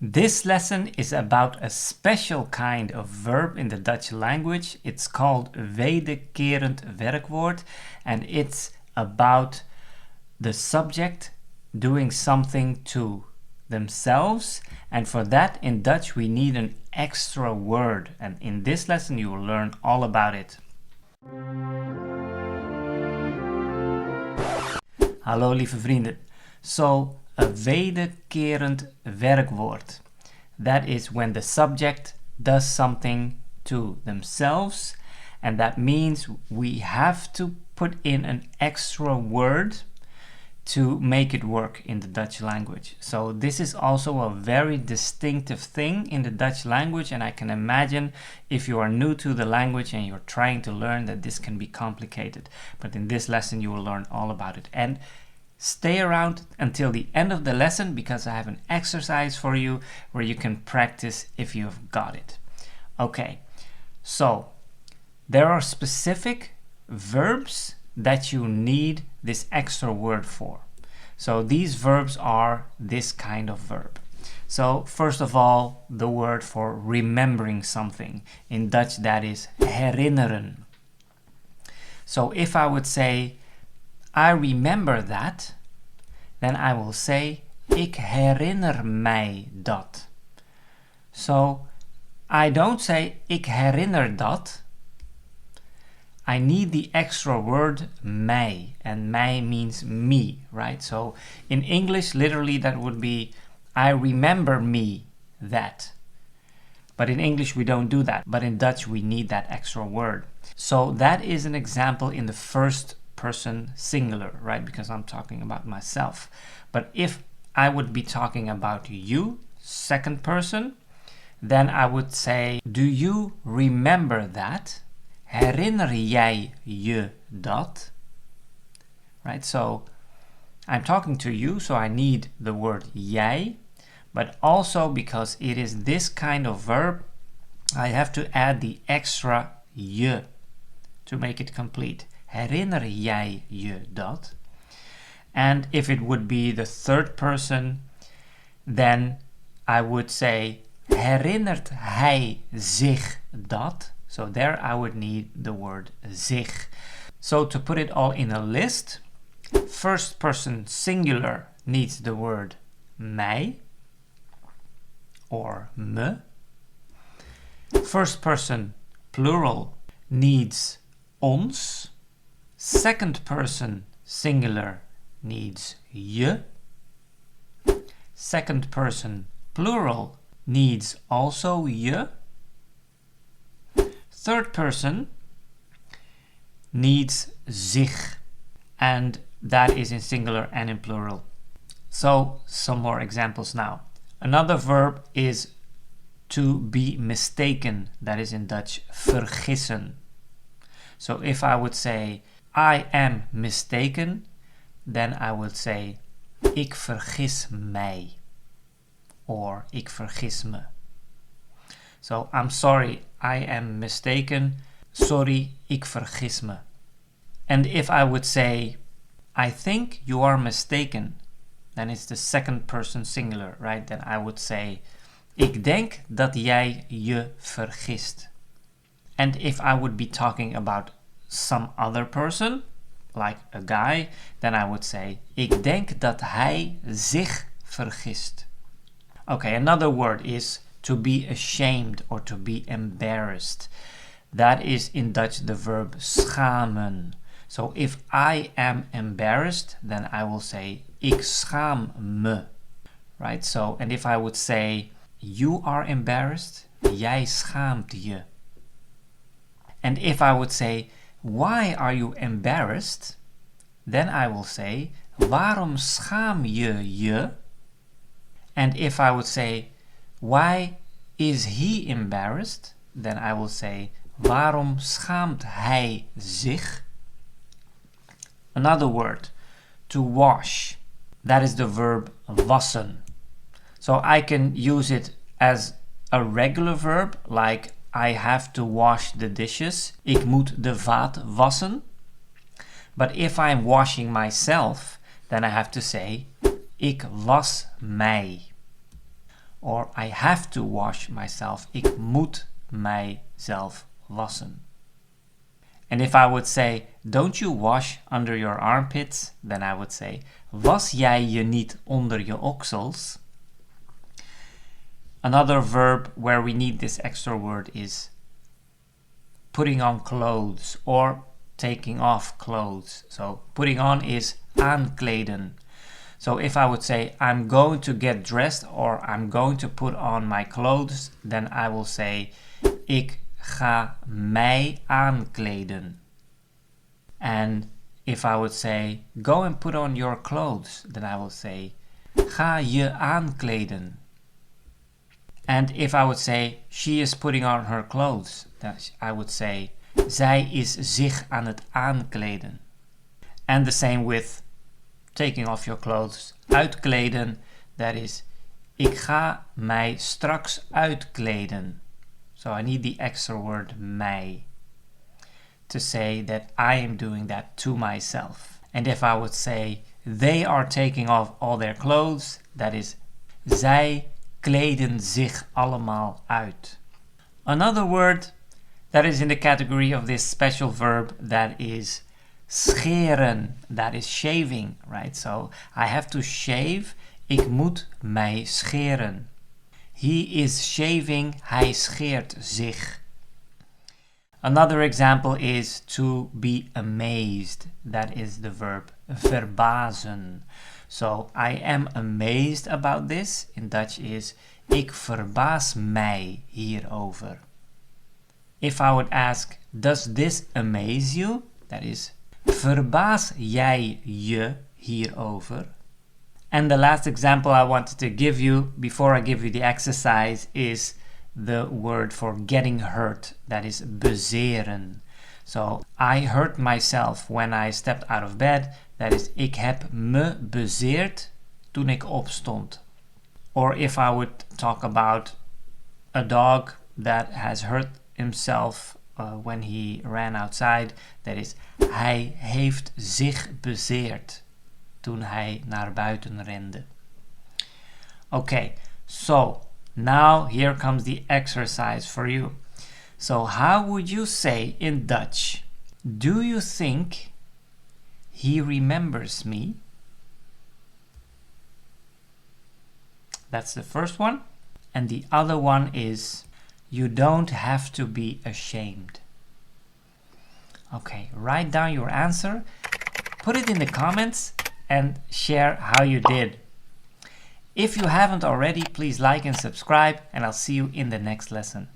This lesson is about a special kind of verb in the Dutch language. It's called wederkerend werkwoord, and it's about the subject doing something to themselves, and for that in Dutch we need an extra word, and in this lesson you will learn all about it. Hallo lieve vrienden. So, a wederkerend werkwoord. That is when the subject does something to themselves, and that means we have to put in an extra word to make it work in the Dutch language. So this is also a very distinctive thing in the Dutch language, and I can imagine if you are new to the language and you're trying to learn that this can be complicated. But in this lesson you will learn all about it. And stay around until the end of the lesson because I have an exercise for you where you can practice if you've got it. Okay, so there are specific verbs that you need this extra word for. So these verbs are this kind of verb. So first of all, the word for remembering something. In Dutch that is herinneren. So if I would say I remember that, then I will say ik herinner mij dat. So I don't say ik herinner dat. I need the extra word mij, and mij means me, right? So in English, literally that would be I remember me that. But in English we don't do that, but in Dutch we need that extra word. So that is an example in the first person singular, right? Because I'm talking about myself. But if I would be talking about you, second person, then I would say, do you remember that? Herinner jij je dat? Right, so I'm talking to you, so I need the word jij, but also because it is this kind of verb, I have to add the extra je to make it complete. Herinner jij je dat? And if it would be the third person, then I would say, herinnert hij zich dat? So there I would need the word zich. So to put it all in a list, first person singular needs the word mij or me. First person plural needs ons. Second person singular needs je. Second person plural needs also je. Third person needs zich, and that is in singular and in plural. So some more examples now. Another verb is to be mistaken, that is in Dutch vergissen. So if I would say I am mistaken, then I would say ik vergis mij or ik vergis me. So I'm sorry, I am mistaken. Sorry, ik vergis me. And if I would say I think you are mistaken, then it's the second person singular, right? Then I would say ik denk dat jij je vergist. And if I would be talking about some other person, like a guy, then I would say ik denk dat hij zich vergist. Okay, another word is to be ashamed or to be embarrassed. That is in Dutch the verb schamen. So if I am embarrassed, then I will say ik schaam me. Right? So, and if I would say you are embarrassed, jij schaamt je. And if I would say why are you embarrassed, then I will say waarom schaam je je? And if I would say why is he embarrassed, then I will say waarom schaamt hij zich? Another word, to wash. That is the verb wassen. So I can use it as a regular verb, like I have to wash the dishes. Ik moet de vaat wassen. But if I'm washing myself, then I have to say ik was mij. or I have to wash myself. Ik moet mijzelf wassen. And if I would say, don't you wash under your armpits? Then I would say, was jij je niet onder je oksels? Another verb where we need this extra word is putting on clothes or taking off clothes. So putting on is aankleden. So if I would say, I'm going to get dressed or I'm going to put on my clothes, then I will say, ik ga mij aankleden. And if I would say, go and put on your clothes, then I will say, ga je aankleden. And if I would say, she is putting on her clothes, then I would say, zij is zich aan het aankleden. And the same with taking off your clothes, uitkleden, that is, ik ga mij straks uitkleden. So I need the extra word mij to say that I am doing that to myself. And if I would say, they are taking off all their clothes, that is, zij kleden zich allemaal uit. Another word that is in the category of this special verb, that is scheren, that is shaving, right? So I have to shave, ik moet mij scheren. He is shaving, hij scheert zich. Another example is to be amazed, that is the verb verbazen. So I am amazed about this, in Dutch is ik verbaas mij hierover. If I would ask, does this amaze you? That is, verbaas jij je hierover? And the last example I wanted to give you before I give you the exercise is the word for getting hurt, that is bezeren. So I hurt myself when I stepped out of bed, that is, ik heb me bezeerd toen ik opstond. Or if I would talk about a dog that has hurt himself when he ran outside, that is, hij heeft zich bezeerd toen hij naar buiten rende. Okay, so now here comes the exercise for you. So how would you say in Dutch, do you think he remembers me? That's the first one. And the other one is, you don't have to be ashamed. Okay, write down your answer, put it in the comments, and share how you did. If you haven't already, please like and subscribe, and I'll see you in the next lesson.